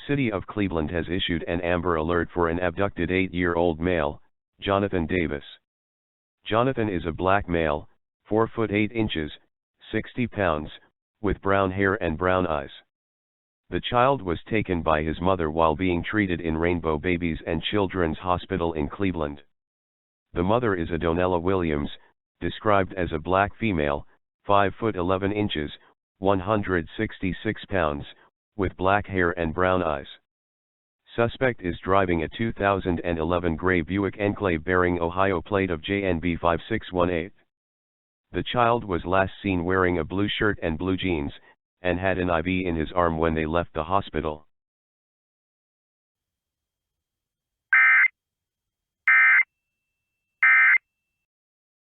city of Cleveland has issued an Amber Alert for an abducted 8-year-old male, Jonathan Davis. Jonathan is a black male, 4 foot 8 inches, 60 pounds, with brown hair and brown eyes. The child was taken by his mother while being treated in Rainbow Babies and Children's Hospital in Cleveland. The mother is Adonella Williams, described as a black female, 5 foot 11 inches, 166 pounds, with black hair and brown eyes. Suspect is driving a 2011 gray Buick Enclave bearing Ohio plate of JNB 5618. The child was last seen wearing a blue shirt and blue jeans, and had an IV in his arm when they left the hospital.